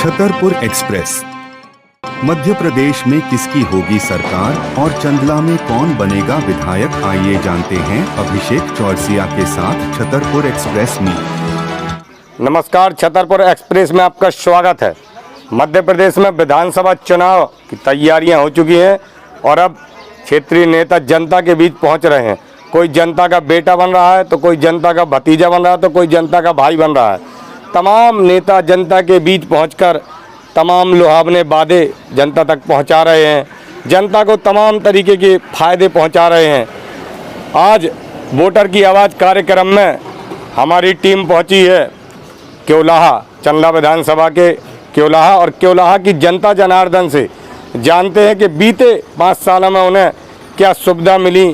Chhatarpur express. Madhya Pradesh में किसकी होगी सरकार और चंदला में कौन बनेगा विधायक, आइए जानते हैं अभिषेक चौरसिया के साथ छतरपुर एक्सप्रेस में। नमस्कार, छतरपुर एक्सप्रेस में आपका स्वागत है। मध्य प्रदेश में विधानसभा चुनाव की तैयारियां हो चुकी हैं और अब क्षेत्रीय नेता जनता के बीच पहुंच रहे हैं। कोई जनता का बेटा बन रहा है तो कोई जनता का भतीजा बन रहा है तो कोई जनता का भाई बन रहा है। तमाम नेता जनता के बीच पहुंचकर तमाम लुभावने वादे जनता तक पहुंचा रहे हैं, जनता को तमाम तरीके के फायदे पहुंचा रहे हैं। आज वोटर की आवाज़ कार्यक्रम में हमारी टीम पहुंची है क्योलाहा, चंदला विधानसभा के क्योलाहा, और क्योलाहा की जनता जनार्दन से जानते हैं कि बीते 5 सालों में उन्हें क्या सुविधा मिली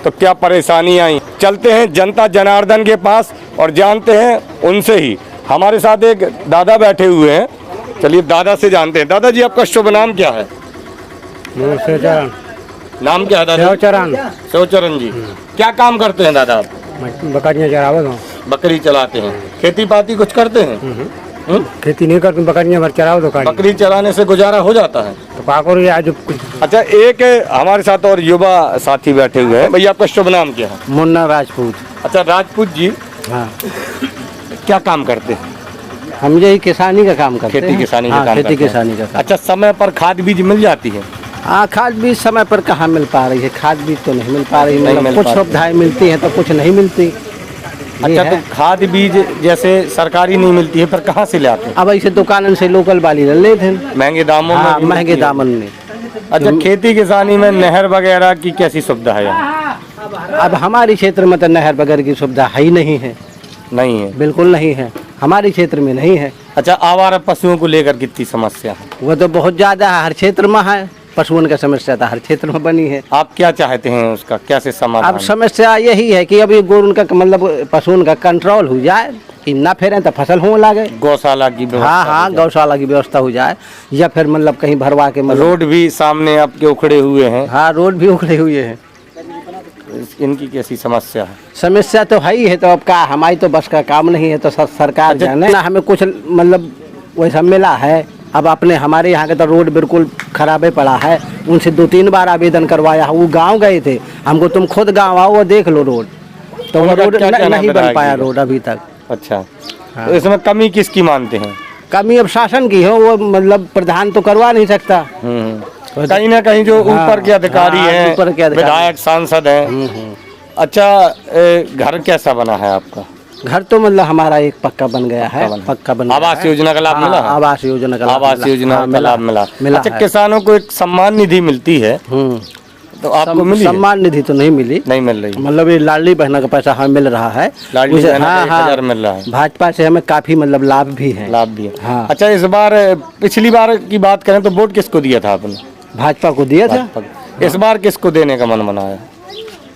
तो क्या परेशानी आई। चलते हैं जनता जनार्दन के पास और जानते हैं उनसे ही। हमारे साथ एक दादा बैठे हुए हैं, चलिए दादा से जानते हैं। दादाजी, आपका शुभ नाम क्या है? नाम क्या है दादा? शिवचरण जी। क्या काम करते हैं दादा आप? बकरियाँ चरावत हूँ। बकरी चलाते हैं। खेती पाती कुछ करते हैं? खेती नहीं करते, बकरियाँ चरावत हो। बकरी चलाने से गुजारा हो जाता है तो पाकोर आज कुछ। अच्छा, एक हमारे साथ और युवा साथी बैठे हुए हैं। भैया, आपका शुभ नाम क्या है? मुन्ना राजपूत। अच्छा राजपूत जी, हाँ। क्या काम करते हैं? हम यही किसानी का काम करते हैं। खेती किसानी का काम खेती करते हैं। किसानी का काम। अच्छा, समय पर खाद बीज मिल जाती है? हाँ, खाद बीज समय पर कहाँ मिल पा रही है। खाद बीज तो नहीं मिल पा रही, नहीं मतलब मिल कुछ पा रही। सुविधाएं मिलती हैं तो कुछ नहीं मिलती। अच्छा, तो खाद बीज जैसे सरकारी नहीं मिलती है, पर कहाँ से ले आते हैं? अब ऐसे दुकान से लोकल वाली ले लेते हैं महंगे दामों हाँ, में भी महंगे मिलती है। दामन में। अच्छा, खेती किसानी में नहर वगैरह की कैसी सुविधा है यहाँ? अब हमारे क्षेत्र में तो नहर वगैरह की सुविधा है ही नहीं है। नहीं है, बिल्कुल नहीं है, हमारे क्षेत्र में नहीं है। अच्छा, आवारा पशुओं को लेकर कितनी समस्या है? वो तो बहुत ज़्यादा हर क्षेत्र में है। पशुओं का समस्या तो हर क्षेत्र में बनी है। आप क्या चाहते हैं उसका कैसे समाधान? अब समस्या यही है कि अभी गोरुन का मतलब पशुओं का कंट्रोल हो जाए कि ना फेरें तो फसल हो लगे। गौशाला की व्यवस्था हाँ हाँ, हो जाए। गौशाला की व्यवस्था हो जाए या फिर मतलब कहीं भरवा के मतलब। रोड भी सामने आपके उखड़े हुए हैं। हाँ, रोड भी उखड़े हुए हैं। इनकी कैसी समस्या है? समस्या तो है ही है, तो अब का हमारी तो बस का काम नहीं है, तो सरकार जाने ना। हमें कुछ मतलब वैसा मिला है। अब अपने हमारे यहाँ का तो रोड बिल्कुल खराबे पड़ा है। उनसे 2-3 बार आवेदन करवाया। वो गांव गए थे, हमको तुम खुद गांव आओ और देख लो रोड, तो वो रोड नहीं बन पाया रोड अभी तक। अच्छा, हाँ। तो इसमें कमी किसकी मानते हैं? कमी अब शासन की हो, वो मतलब प्रधान तो करवा नहीं सकता। कहीं ना कहीं जो ऊपर के अधिकारी हाँ, हैं, ऊपर के अधिकारी। विधायक सांसद हैं। अच्छा, घर कैसा बना है आपका? घर तो मतलब हमारा एक पक्का बन गया है। पक्का बन गया आवास है। योजना का लाभ मिला है? आवास योजना का आवास योजना का लाभ मिला। अच्छा, है। किसानों को एक सम्मान निधि मिलती है, तो आपको मिली है? सम्मान निधि तो नहीं मिली, नहीं मिल रही। मतलब ये लाडली बहना का पैसा हमें मिल रहा है। लाडली उसे- बहना का हाँ, 1000 मिल रहा है। भाजपा से हमें काफी मतलब लाभ भी है। लाभ भी है। हाँ। अच्छा, इस बार पिछली बार की बात करें तो वोट किसको दिया था आपने? भाजपा को दिया था। इस बार किसको देने का मन बनाया?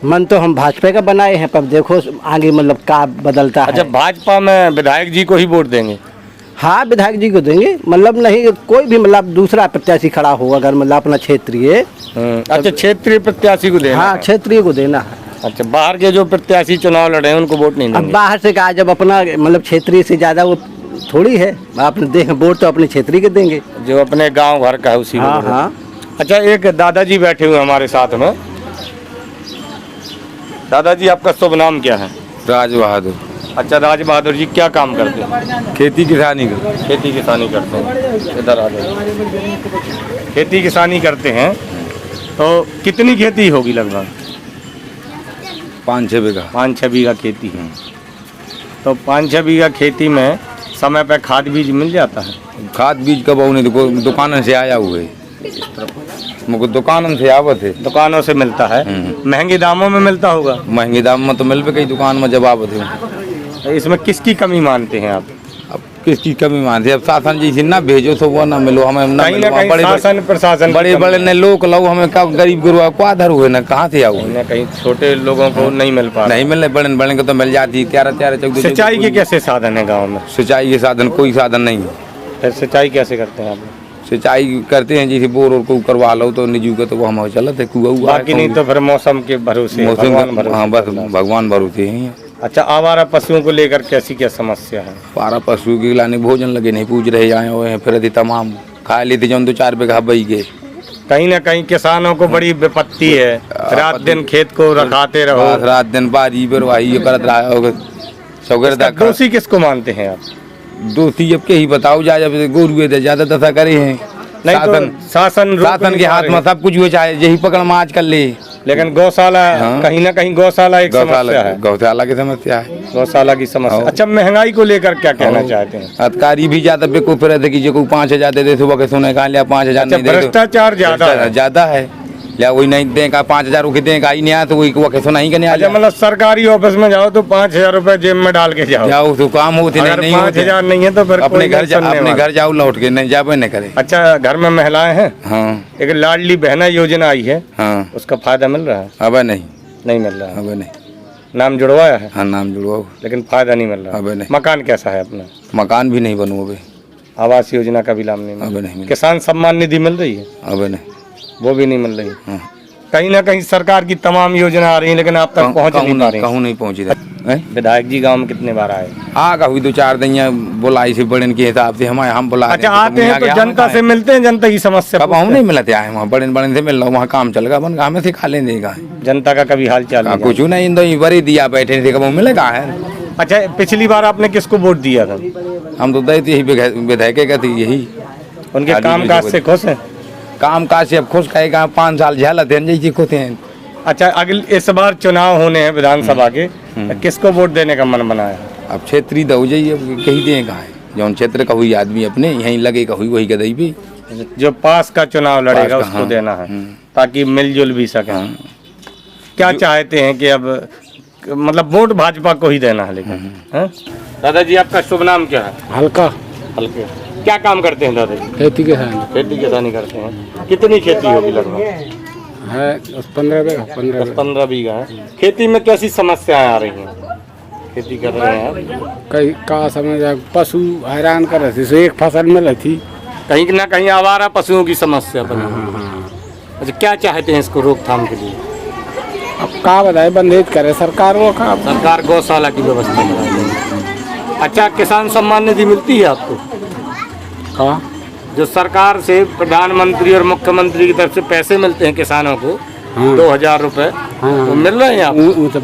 मन तो हम भाजपा का बनाए हैं, पर देखो आगे मतलब का बदलता है। अच्छा, भाजपा में विधायक जी को ही वोट देंगे? हाँ, विधायक जी को देंगे, मतलब नहीं कोई भी मतलब दूसरा प्रत्याशी खड़ा हो अगर मतलब अपना क्षेत्रीय। अच्छा, क्षेत्रीय प्रत्याशी को देना हाँ, है। क्षेत्रीय को देना है। अच्छा, बाहर के जो प्रत्याशी चुनाव लड़े हैं उनको वोट नहीं अब देंगे? बाहर से कहा, जब अपना मतलब क्षेत्रीय से ज्यादा वो थोड़ी है, आपने देख वोट तो अपने क्षेत्रीय के देंगे। जो अपने गांव घर का है उसी को हाँ वोट। हाँ। अच्छा, एक दादाजी बैठे हुए हमारे साथ में। दादाजी, आपका शुभ नाम क्या है? राज बहादुर। अच्छा, राज बहादुर जी, क्या काम करते हैं? खेती किसानी का। खेती किसानी करते हैं। इधर आ जाइए। खेती किसानी करते हैं, तो कितनी खेती होगी? लगभग 5-6 बीघा। 5-6 बीघा खेती है। तो 5-6 बीघा खेती में समय पर खाद बीज मिल जाता है? खाद बीज कब नहीं, दुकान से आया हुए मुझको दुकान से आवत है। दुकानों से मिलता है। महंगे दामों में मिलता होगा? महंगे दाम में तो मिल पे कई दुकान में जब आवत है। इसमें किसकी कमी मानते हैं आप? अब किसकी कमी मानते, अब शासन जी से ना भेजो तो वो ना मिलो हमें, ना कहीं मिलो। ना कहीं बड़े शासन प्रशासन बड़े बड़े ने लोग लो हमें कब गरीब गुरुआ को आधर हुए ना, कहाँ से आओ? कहीं ना कहीं छोटे लोगों को नहीं मिल पा रहा। नहीं मिलने, बड़े बड़े को तो मिल जाती है। 13-14 सिंचाई के कैसे साधन है गाँव में? सिंचाई के साधन कोई साधन नहीं है। फिर सिंचाई कैसे करते हैं आप? सिंचाई करते हैं जैसे बोर और को करवा लो तो निजू का तो वो हम चलते कुआ। बाकी नहीं तो फिर मौसम के भरोसे, मौसम भगवान भरोसे। हाँ, बस भगवान भरोसे ही है। अच्छा, आवारा पशुओं को लेकर कैसी क्या समस्या है? पारा पशु के लाने भोजन लगे नहीं पूछ रहे आए हुए हैं, फिर अभी तमाम खा लेते जो 2-4 बीघा बई के। कहीं ना कहीं किसानों को बड़ी विपत्ति है, रात दिन खेत को रखाते रहो, रात दिन बाजी बरवाही करत रहा होगा। इसका दोषी किसको मानते हैं आप? दोषी अब के ही बताओ जा, जब गोरुए दे ज्यादा दशा करे हैं। नहीं तो शासन के हाथ में सब कुछ हुए, चाहे यही पकड़ में आज कर ले। लेकिन गौशाला, कहीं ना कहीं गौशाला एक समस्या है। गौशाला की समस्या है, गौशाला की समस्या। अच्छा, महंगाई को लेकर क्या कहना चाहते हैं? अधिकारी भी ज्यादा बेकूफ फिर कि जो 5,000 दे दे, सुबह के सुने कहा लिया 5,000 नहीं दे, भ्रष्टाचार ज्यादा है या वही नहीं देगा 5,000 रुपये देगा ही नहीं आया तो वही वो सुना ही करने आ जाए। मतलब सरकारी ऑफिस में जाओ तो 5,000 रुपए जेब में डाल के जाओ तो काम होते नहीं, 5,000 नहीं है तो फिर अपने घर जाओ लौट के नहीं जाबे नहीं करे। अच्छा, घर में महिलाएं हैं? हाँ, एक लाडली बहना योजना आई है, हाँ, उसका फायदा मिल रहा है? अब नहीं मिल रहा है। अब नहीं। नाम जुड़वाया है? हाँ, नाम जुड़वाओ, लेकिन फायदा नहीं मिल रहा। अब नहीं। मकान कैसा है अपना? मकान भी नहीं बनू अभी। आवास योजना का भी लाभ नहीं अब नहीं। किसान सम्मान निधि मिल रही है? अब नहीं, वो भी नहीं मिल रही। हाँ। कहीं ना कहीं सरकार की तमाम योजना आ रही है, लेकिन आप तक पहुंच नहीं पा रही। कहूँ नहीं पहुँची। विधायक जी गांव में कितने बार आए? आगा हुई 2-4 दैया बुलाई से बड़न के हिसाब से हम बुला। अच्छा, आते हैं तो जनता से मिलते हैं, जनता की समस्या कब हम नहीं मिलते आए, वहाँ बड़न से मिल रहा, वहाँ काम चल रहा, बन गाँव में से खा लेने देगा। जनता का कभी हाल चाल कुछ नहीं, इन बड़ी दिया बैठे थे, कब मिलेगा है। अच्छा, पिछली बार आपने किसको वोट दिया था? हम तो दे यही विधायक का थी, यही उनके काम काज से खुश है? काम काज से अब खुश कहेगा, 5 साल झेलते हैं जैसे खुश हैं। अच्छा, अगले इस बार चुनाव होने हैं विधानसभा के, किसको वोट देने का मन बनाया? अब क्षेत्रीय दो जाइए, कहीं देगा है जो क्षेत्र का हुई आदमी अपने यहीं लगे का हुई वही गदई भी, जो पास का चुनाव लड़ेगा उसको देना है, ताकि मिलजुल भी सके। क्या चाहते हैं कि अब मतलब वोट भाजपा को ही देना है, लेकिन दादाजी आपका शुभ नाम क्या है? हल्का हल्के। क्या काम करते हैं दादाजी? खेती किसान खेती किसानी करते हैं। कितनी खेती होगी लगभग? है 15 बीघा है। खेती में कैसी समस्याएं आ रही हैं? खेती कर रहे हैं आप? कई का समझ पशु हैरान कर रहे थे, एक फसल में रहती, कहीं ना कहीं आवारा पशुओं की समस्या बनी। अच्छा, क्या चाहते हैं इसको रोकथाम के लिए? अब का बताए, बंदेज करे सरकार, वो का सरकार गौशाला की व्यवस्था कराए। अच्छा, किसान सम्मान निधि मिलती है आपको? का जो सरकार से प्रधानमंत्री और मुख्यमंत्री की तरफ से पैसे मिलते हैं किसानों को, 2,000 रुपए, वो मिल रहे हैं आपको? तो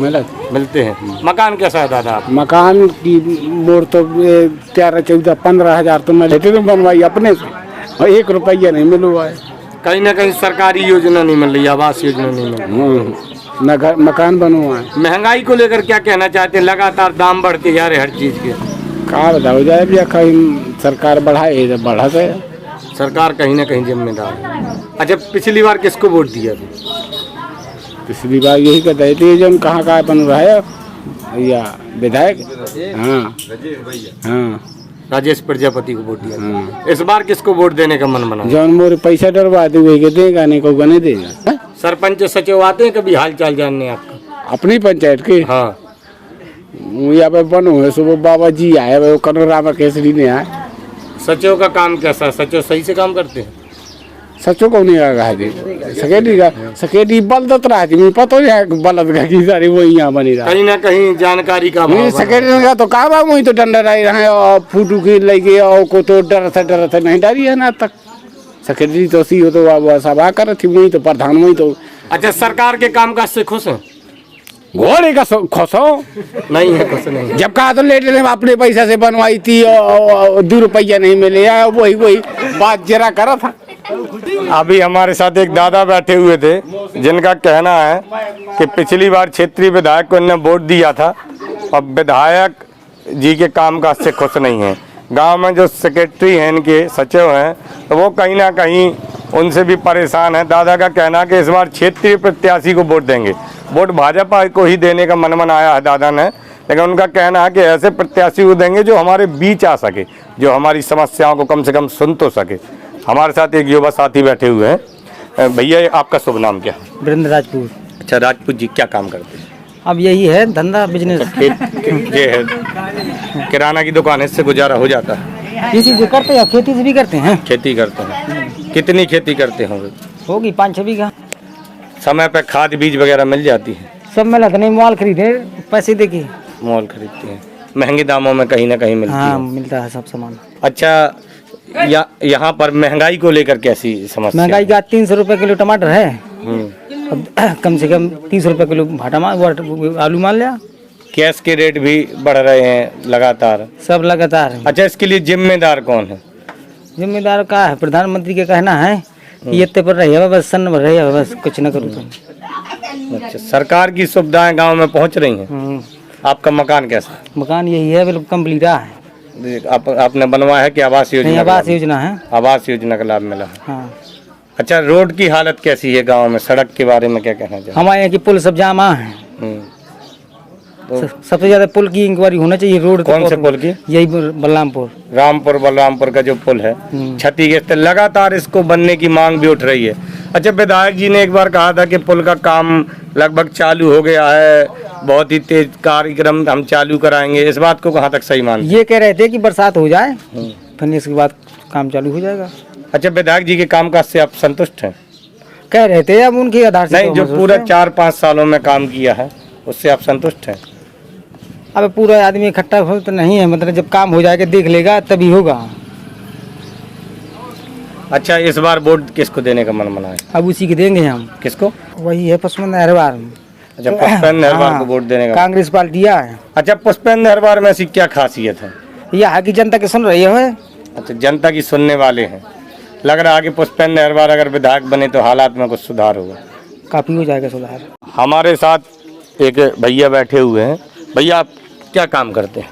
मिलते हैं। मकान कैसा है दादा आप? मकान की मोड़ तो 13, 14, 15 हजार तो मैं लेटे बनवाई अपने से, और 1 रुपया नहीं मिला है। कहीं ना कहीं सरकारी योजना नहीं मिल रही, आवास योजना नहीं मिल रही, न मकान बनवा है। महंगाई को लेकर क्या कहना चाहते हैं? लगातार दाम बढ़ते जा रहे हर चीज के। कहा बताओ जाए भैया, कहीं सरकार बढ़ाए तो बढ़ा दे, सरकार कहीं ना कहीं जिम्मेदार है। अच्छा, पिछली बार किसको वोट दिया था? पिछली बार यही कहते थे, जो कहाँ कहाँ बन रहा है या विधायक। हाँ, राजेश प्रजापति को वोट दिया। इस बार किसको वोट देने का मन बना? जौन मोरे पैसा डरवा दे वही के देगा, नहीं को नहीं देगा। सरपंच सचिव आते हैं कभी हाल चाल जानने आपका? अपनी पंचायत के? हाँ, यहाँ पे बनो है, सुबह बाबा जी आए, वो कनोरामा केसरी ने आए। सचिव का काम कैसा है? सचिव सही से काम करते हैं? सचो को नहीं आगा है, सकेटी बलदत रहा थी, पता नहीं बलद का की सारी वो यहाँ बनी रहा। कहीं ना कहीं जानकारी का अभाव है। सकेटी का तो कहा वही तो डंडर आई रहे, और फूटू की लगे, और को तो डर से नहीं डरी है ना तक। सेक्रेटरी तो सी हो तो वो सब आकर थी, वही तो प्रधान वही तो। अच्छा, सरकार के काम काज से खुश हैं? घोड़े का खुश हो नहीं है, खुश नहीं। जब कहा तो लेटे ने अपने पैसा से बनवाई थी, और 2 रुपया नहीं मिले, वही बात जरा करा था। अभी हमारे साथ एक दादा बैठे हुए थे, जिनका कहना है कि पिछली बार क्षेत्रीय विधायक को इन्होंने वोट दिया था, और विधायक जी के काम काज से खुश नहीं है। गांव में जो सेक्रेटरी हैं, इनके सचिव हैं, तो वो कहीं ना कहीं उनसे भी परेशान है। दादा का कहना है कि इस बार क्षेत्रीय प्रत्याशी को वोट देंगे, वोट भाजपा को ही देने का मन बनाया है दादा ने, लेकिन उनका कहना है कि ऐसे प्रत्याशी को देंगे जो हमारे बीच आ सके, जो हमारी समस्याओं को कम से कम सुन तो सके। हमारे साथ एक युवा साथी बैठे हुए हैं। भैया, आपका शुभ नाम क्या है? वीरेंद्र राजपूत। अच्छा, राजपूत जी, क्या काम करते हैं? अब यही है धंधा, बिजनेस। ये है किराना की दुकान है, इससे गुजारा हो जाता है? किसी से करते हैं, खेती से भी करते हैं। खेती करते हैं। कितनी खेती करते होंगे? होगी 5-6 बीघा। समय पे खाद बीज वगैरह मिल जाती है? सब मिला तो नहीं, माल खरीदे पैसे दे के। मोल खरीदती हैं, महंगे दामों में कहीं ना कहीं मिलती हाँ है। मिलता है सब सामान। अच्छा, यहाँ पर महंगाई को लेकर कैसी समस्या? महंगाई का 300 रुपये किलो टमाटर है, हम्म। अब कम से कम 30 रुपये किलो भाटा माल आलू मान लिया। गैस के रेट भी बढ़ रहे हैं लगातार। सब लगातार। अच्छा, इसके लिए जिम्मेदार कौन है? जिम्मेदार का है प्रधानमंत्री के कहना है कि ये पर रही है बस, सन भर रही है बस, कुछ न करूँ तुम। अच्छा, सरकार की सुविधाएं गांव में पहुंच रही हैं। आपका मकान कैसा है? मकान यही है, बिल्कुल कम्प्लीट है। आपने बनवाया है कि आवास योजना? नहीं, आवास योजना है। आवास योजना का लाभ मिला है। हाँ। अच्छा, रोड की हालत कैसी है गांव में? सड़क के बारे में क्या कहना चाहिए? हमारे यहाँ की पुल सब जामा है। सबसे ज्यादा पुल की इंक्वायरी होना चाहिए। रोड कौन से पुल की? यही बलरामपुर बलरामपुर का जो पुल है क्षतिग्रस्त, लगातार इसको बनने की मांग भी उठ रही है। अच्छा, विधायक जी ने एक बार कहा था कि पुल का काम लगभग चालू हो गया है, बहुत ही तेज कार्यक्रम हम चालू कराएंगे, इस बात को कहाँ तक सही मानते? ये कह रहे थे कि बरसात हो जाए फिर इसके बाद काम चालू हो जाएगा। अच्छा, विधायक जी के कामकाज से आप संतुष्ट हैं? कह रहे थे, अब उनके आधार से नहीं, जो पूरा 4-5 सालों में काम किया है उससे आप संतुष्ट हैं? अब पूरा आदमी इकट्ठा हो तो नहीं है, मतलब जब काम हो जाएगा देख लेगा तभी होगा। अच्छा, इस बार वोट किसको देने का मन बना है? अब उसी के देंगे हम। किसको? वही है पुष्पेंद्र अहरवार। अच्छा, पुष्पेंद्र अहरवार को वोट देने का? कांग्रेस पार्टी दिया है। अच्छा, पुष्पेंद्र अहरवार में ऐसी क्या खासियत है? यह है कि जनता की सुन रही है। अच्छा, जनता की सुनने वाले हैं। लग रहा है कि पुष्पेंद्र अहरवार अगर विधायक बने तो हालात में कुछ सुधार होगा। काफी हो जाएगा सुधार। हमारे साथ एक भैया बैठे हुए हैं। भैया, आप क्या काम करते हैं?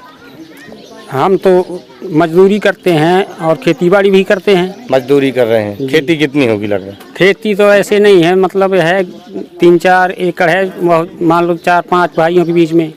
हम तो मजदूरी करते हैं और खेतीबाड़ी भी करते हैं। मजदूरी कर रहे हैं। खेती कितनी होगी लग रहा है? खेती तो ऐसे नहीं है, मतलब है 3-4 एकड़ है, मान लो 4-5 भाइयों के बीच में।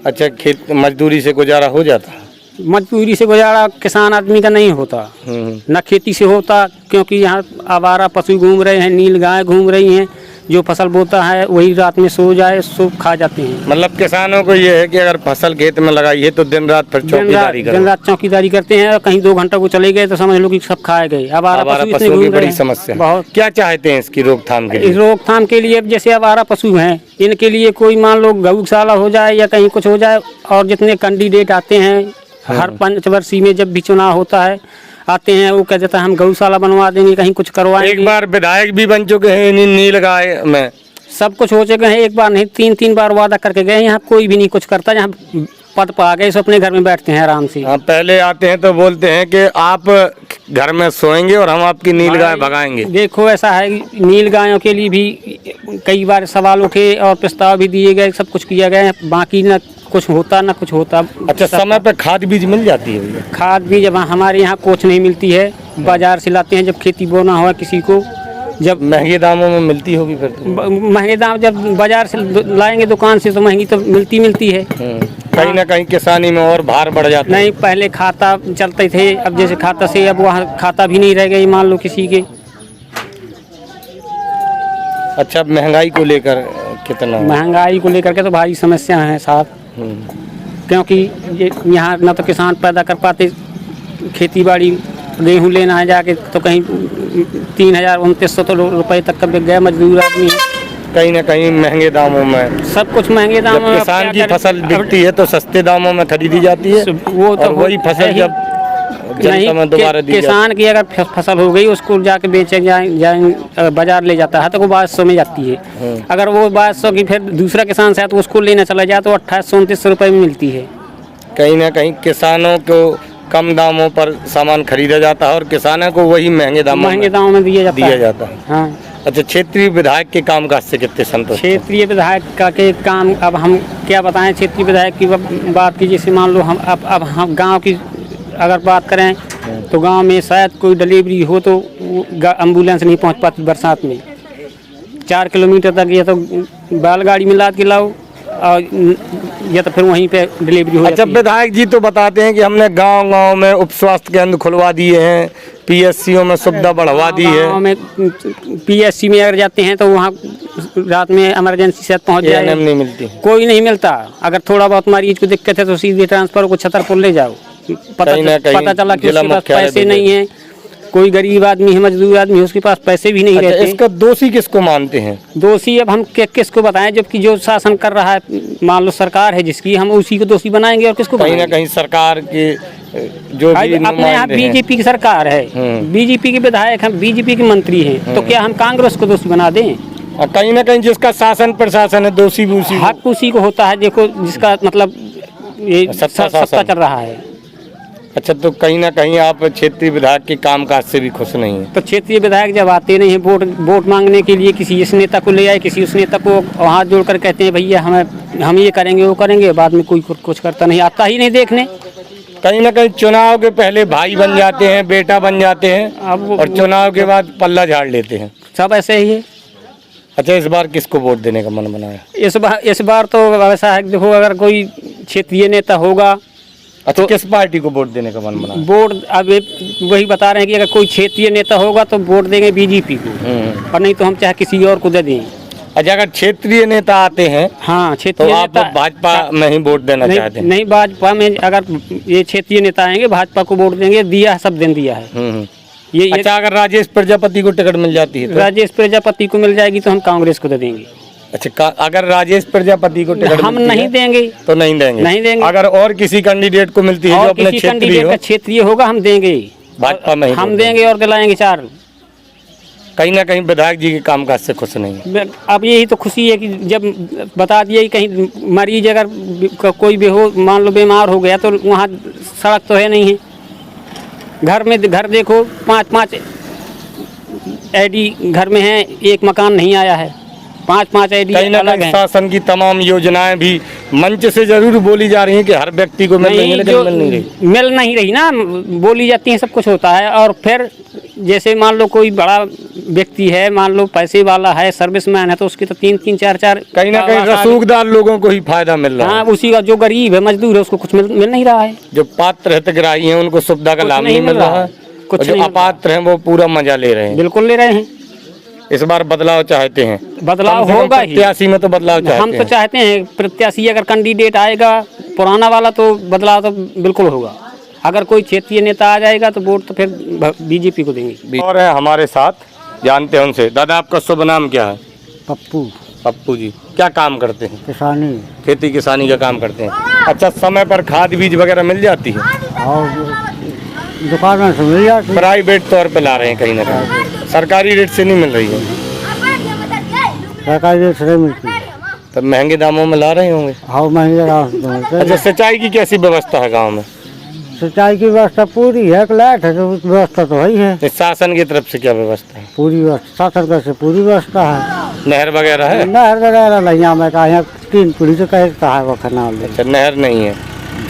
अच्छा, खेत मजदूरी से गुजारा हो जाता है? मजदूरी से गुजारा किसान आदमी का नहीं होता, न खेती से होता, क्योंकि यहाँ आवारा पशु घूम रहे हैं, नील गाय घूम रही हैं, जो फसल बोता है वही रात में सो जाए सो खा जाते हैं। मतलब किसानों को ये है कि अगर फसल खेत में लगाई है तो दिन रात फिर चौकीदारी करें। दिन रात चौकीदारी करते हैं, कहीं 2 घंटा को चले गए तो समझ लो कि सब खाए गए। आवारा पशुओं की बड़ी समस्या बहुत। क्या चाहते हैं इसकी रोकथाम के लिए? रोकथाम के लिए जैसे आवारा पशु हैं, इनके लिए कोई मान लो गौशाला हो जाए या कहीं कुछ हो जाए, और जितने कैंडिडेट आते हैं हर 5 वर्षीय में जब भी चुनाव होता है आते हैं, वो कह देता है हम गौशाला बनवा देंगे, कहीं कुछ करवाएंगे। एक बार विधायक भी बन चुके हैं नील गाय में, सब कुछ हो चुके हैं। एक बार नहीं 3-3 बार वादा करके गए, यहाँ कोई भी नहीं कुछ करता। यहाँ पद पर आ गए सो अपने घर में बैठते हैं आराम से। हाँ, पहले आते हैं तो बोलते हैं कि आप घर में सोएंगे और हम आपकी नील गाय भगाएंगे। देखो ऐसा है, नील गायों के लिए भी कई बार सवाल उठे और प्रस्ताव भी दिए गए, सब कुछ किया गया, बाकी न कुछ होता न कुछ होता। अच्छा, समय पे खाद बीज मिल जाती है भैया? खाद बीज अब हमारे यहाँ कुछ नहीं मिलती है, बाजार से लाते हैं। जब खेती बोना हो किसी को, जब महंगे दामों में मिलती होगी फिर तो? महंगे दाम जब बाजार से लाएंगे दुकान से तो महंगी तो मिलती है। कहीं ना कहीं किसानी में और भार बढ़ जाता है। नहीं, पहले खाता चलते थे, अब जैसे खाता से अब वहाँ खाता भी नहीं रह गई मान लो किसी के। अच्छा, महंगाई को लेकर कितना? महंगाई को लेकर के तो भारी समस्या है साहब, क्योंकि यहाँ न तो किसान पैदा कर पाते, खेती बाड़ी गेहूँ लेना है जाके तो कहीं 3,000-2,900 रुपये तक का बिक गया। मजदूर आदमी कहीं ना कहीं महंगे दामों में, सब कुछ महंगे दामों में। किसान की फसल बिकती है तो सस्ते दामों में खरीदी जाती है, वो तो वही फसल जब जनता में दोबारा दी किसान की अगर फसल हो गई उसको जाके बेचे जाए बाजार ले जाता है तो वो 2200 में जाती है। अगर वो 2200 की फिर दूसरा किसान से तो उसको लेना चला जाए तो 2800-2900 रुपये में मिलती है। कहीं ना कहीं किसानों को कम दामों पर सामान खरीदा जाता है और किसानों को वही महंगे दामों में दिया जाता है। हाँ। अच्छा, क्षेत्रीय विधायक के कामकाज से कितने संतुष्ट? क्षेत्रीय विधायक का के काम अब हम क्या बताएं। क्षेत्रीय विधायक की बात की, जैसे मान लो अब हम गांव की अगर बात करें तो गांव में शायद कोई डिलीवरी हो तो एम्बुलेंस नहीं पहुंच पाती बरसात में। 4 किलोमीटर तक या तो बैलगाड़ी में लाद के लाओ और या तो फिर वहीं पे डिलीवरी हो जाती है। विधायक जी तो बताते हैं कि हमने गांव-गांव में उप स्वास्थ्य केंद्र खुलवा दिए हैं, पीएससीओ में सुविधा बढ़वा दी है। गाँव में पीएससी में अगर जाते हैं तो वहाँ रात में इमरजेंसी से पहुँच जाए, एएनएम नहीं मिलती, कोई नहीं मिलता। अगर थोड़ा बहुत मरीज को दिक्कत है तो सीधे ट्रांसफर को छतरपुर ले जाओ। पता चला कि उसके पास पैसे नहीं है, कोई गरीब आदमी है, मजदूर आदमी है, उसके पास पैसे भी नहीं अच्छा, रहते। इसका दोषी किसको मानते हैं? दोषी अब हम किसको बताएं, जबकि जो शासन कर रहा है, मान लो सरकार है जिसकी, हम उसी को दोषी बनाएंगे और किसको कहीं ना बनाएंगे? कहीं सरकार के जो भी अपने यहाँ नुमाइंदे हैं। बीजेपी की सरकार है, बीजेपी के विधायक हैं, बीजेपी के मंत्री हैं, तो क्या हम कांग्रेस को दोषी बना दें? और कहीं ना कहीं जिसका शासन प्रशासन है दोषी भी उसी हक उसी को होता है, देखो जिसका मतलब ये सत्ता चल रहा है। अच्छा, तो कहीं ना कहीं आप क्षेत्रीय विधायक के कामकाज से भी खुश नहीं है? तो क्षेत्रीय विधायक जब आते नहीं है वोट मांगने के लिए, किसी इस नेता को ले आए, किसी उस नेता को हाथ जोड़कर कहते हैं भैया हम ये करेंगे वो करेंगे, बाद में कोई कुछ करता नहीं, आता ही नहीं देखने। कहीं ना कहीं चुनाव के पहले भाई बन जाते हैं, बेटा बन जाते हैं, अब और चुनाव के बाद पल्ला झाड़ लेते हैं। सब ऐसे ही है। अच्छा, इस बार किसको वोट देने का मन बनाया? इस बार तो ऐसा है, देखो अगर कोई क्षेत्रीय नेता होगा। अच्छा, तो किस पार्टी को वोट देने का मन बनाया? वोट अब वही बता रहे हैं कि अगर कोई क्षेत्रीय नेता होगा तो वोट देंगे बीजेपी को, और नहीं तो हम चाहे किसी और को दे दें। अच्छा, अगर क्षेत्रीय नेता आते हैं हाँ, तो क्षेत्रीय आप नेता भाजपा में ही वोट देना चाहते हैं? नहीं, भाजपा में अगर ये क्षेत्रीय नेता आएंगे भाजपा को वोट देंगे, दिया है, सब दिन दिया है। ये अच्छा, अगर राजेश प्रजापति को टिकट मिल जाती है तो? राजेश प्रजापति को मिल जाएगी तो हम कांग्रेस को दे देंगे। अच्छा, अगर राजेश प्रजापति को टिकट हम मिलती नहीं है, देंगे तो नहीं देंगे? नहीं देंगे। अगर और किसी कैंडिडेट को मिलती है जो और अपने किसी क्षेत्रीय कैंडिडेट हो, का क्षेत्रीय होगा हम देंगे, भाजपा में ही हम वोट देंगे और दिलाएंगे 4। कहीं ना कहीं विधायक जी के कामकाज से खुश नहीं है? अब यही तो खुशी है कि जब बता दिया कि कहीं मरीज अगर कोई मान लो बीमार हो गया तो वहाँ सड़क तो है नहीं है, घर देखो 5-5 आईडी घर में है, एक मकान नहीं आया है, 5-5 आईडी कहीं ना अलग कहीं है। शासन की तमाम योजनाएं भी मंच से जरूर बोली जा रही हैं कि हर व्यक्ति को मिल रही है, लेकिन मिल नहीं रही। ना, बोली जाती है, सब कुछ होता है, और फिर जैसे मान लो कोई बड़ा व्यक्ति है, मान लो पैसे वाला है, सर्विसमैन है, तो उसकी तो 3-3, 4-4 कहीं ना कहीं रसूखदार लोगों को ही फायदा मिल रहा है। हाँ, उसी का जो गरीब है, मजदूर है, उसको कुछ मिल नहीं रहा है। जो पात्र हितग्राही हैं उनको सुविधा का कुछ लाभ नहीं नहीं मिल रहा है, कुछ और जो नहीं मिल रहा। अपात्र हैं वो पूरा मजा ले रहे हैं। बिल्कुल ले रहे हैं। इस बार बदलाव चाहते हैं? बदलाव कम से कम होगा ही। प्रत्याशी में तो बदलाव चाहते हम तो हैं। चाहते हैं प्रत्याशी अगर कैंडिडेट आएगा पुराना वाला तो बदलाव तो बिल्कुल होगा। अगर कोई क्षेत्रीय नेता आ जाएगा तो वोट तो फिर बीजेपी को देंगे। और है हमारे साथ, जानते हैं उनसे। दादा, आपका शुभ नाम क्या है? पप्पू, पप्पू जी, क्या काम करते हैं? किसानी खेती किसानी का काम करते हैं। अच्छा, समय पर खाद बीज वगैरह मिल जाती है? और दुकानों से मिल जाती। प्राइवेट तौर पे ला रहे हैं कहीं ना कहीं, सरकारी रेट से नहीं मिल रही है? सरकारी रेट से नहीं मिलती, तब महंगे दामों में ला रहे होंगे। हाँ महंगे। अच्छा, सिंचाई की कैसी व्यवस्था है गांव में? सिंचाई की व्यवस्था पूरी है, लाइट है, तो व्यवस्था तो वही है। शासन की तरफ से क्या व्यवस्था है? पूरी व्यवस्था, शासन से पूरी व्यवस्था है। नहर वगैरह है? नहर वगैरह नहीं, हमें कहा यहाँ 3 पीढ़ी से कहता है वो खना। अच्छा, नहर नहीं है।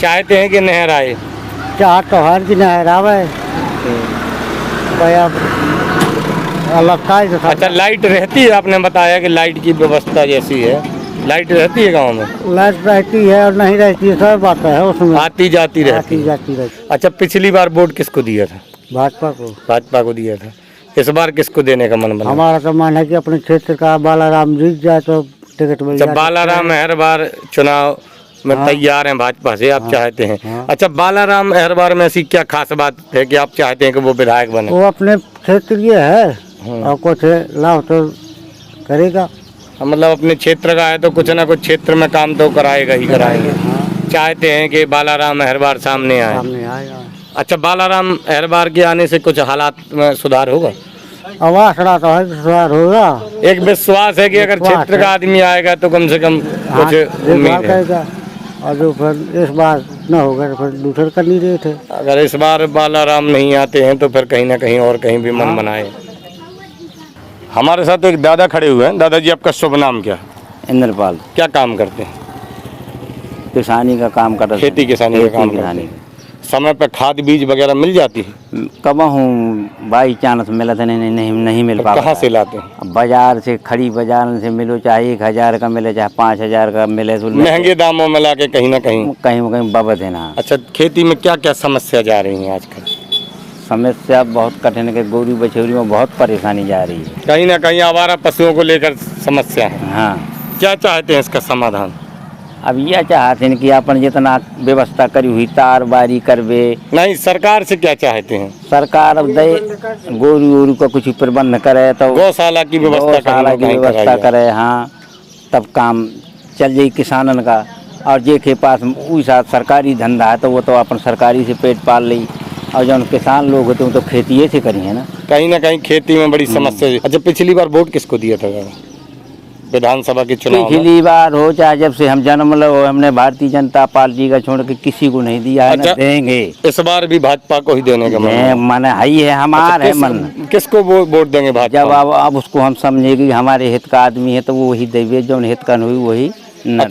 चाहते हैं कि नहर आए? चाहत तो हर की नहर आवे लगता है। अच्छा, लाइट रहती है? आपने बताया कि लाइट की व्यवस्था जैसी है, लाइट रहती है गांव में? लाइट रहती है और नहीं रहती है, सब बात है उसमें, आती जाती रहती है। जाती रहती। अच्छा, पिछली बार वोट किसको दिया था? भाजपा को। भाजपा को दिया था। इस बार किसको देने का मन बना? हमारा तो मन है कि अपने क्षेत्र का बालाराम जीत जाए तो टिकट मिल जब जाए। बालाराम हर बार चुनाव में तैयार हैं भाजपा से, आप चाहते हैं। अच्छा, बालाराम हर बार में ऐसी क्या खास बात है कि आप चाहते हैं कि वो विधायक बने? वो अपने क्षेत्रीय है और कुछ लाभ तो करेगा। मतलब अपने क्षेत्र का है तो कुछ ना कुछ क्षेत्र में काम तो कराएगा ही कराएंगे। चाहते हैं कि बालाराम हर बार सामने आए। अच्छा, बालाराम हर बार के आने से कुछ हालात में सुधार होगा? आवास रहा तो है, सुधार होगा। एक विश्वास है कि अगर क्षेत्र का आदमी आएगा तो कम से कम कुछ उम्मीद है। और जो फिर इस बार न होगा तो फिर दूसरे कैंडिडेट है। अगर इस बार बालाराम नहीं आते हैं तो फिर कहीं ना कहीं और कहीं भी मन बनाए। हमारे साथ एक दादा खड़े हुए हैं। दादाजी, आपका शुभ नाम क्या है? इंद्रपाल। क्या काम करते हैं? किसानी का काम करते हैं। खेती किसानी का काम करते हैं। समय पर खाद बीज वगैरह मिल जाती है? कब हूँ बाई चांस मिला था, नहीं मिल पा। कहाँ से लाते हैं? बाजार से, खड़ी बाजार से मिलो, चाहे 1000 का मिले चाहे 5000 का मिले, तो महंगे दामों में लाके कहीं ना कहीं बाबत है ना। अच्छा, खेती में क्या क्या समस्या जा रही है आजकल? समस्या बहुत कठिन है, गोरू बछौरी में बहुत परेशानी जा रही है। कहीं ना कहीं आवारा पशुओं को लेकर समस्या है। हाँ। क्या चाहते हैं इसका समाधान? अब ये चाहते हैं कि अपन जितना व्यवस्था करी हुई तार बारी करवे, नहीं, सरकार से क्या चाहते हैं? सरकार अब दे गोरू वोरू का कुछ प्रबंध करे तो गौशाला की व्यवस्था गौशाला की कहीं व्यवस्था कराइए। करे, हाँ, तब काम चल जाए किसानन का। और जे के पास वैसा सरकारी धंधा है तो वो तो अपन सरकारी से पेट पाल ली, और जो किसान लोग होते हैं वो तो खेती से करी है ना कहीं खेती में बड़ी समस्या है। अच्छा, पिछली बार वोट किसको दिया था विधानसभा के चुनाव में? पिछली बार हो चाहे जब से हम जन्म लो हमने भारतीय जनता पार्टी का छोड़ के किसी को नहीं दिया है, अच्छा, ना देंगे। इस बार भी भाजपा को ही देने का मन है। मन है ही है, हमारा है मन। किसको वोट देंगे भाजपा? जब अब उसको हम समझे कि हमारे हित का आदमी है तो वो वही देवे, जो हित का हुई वही न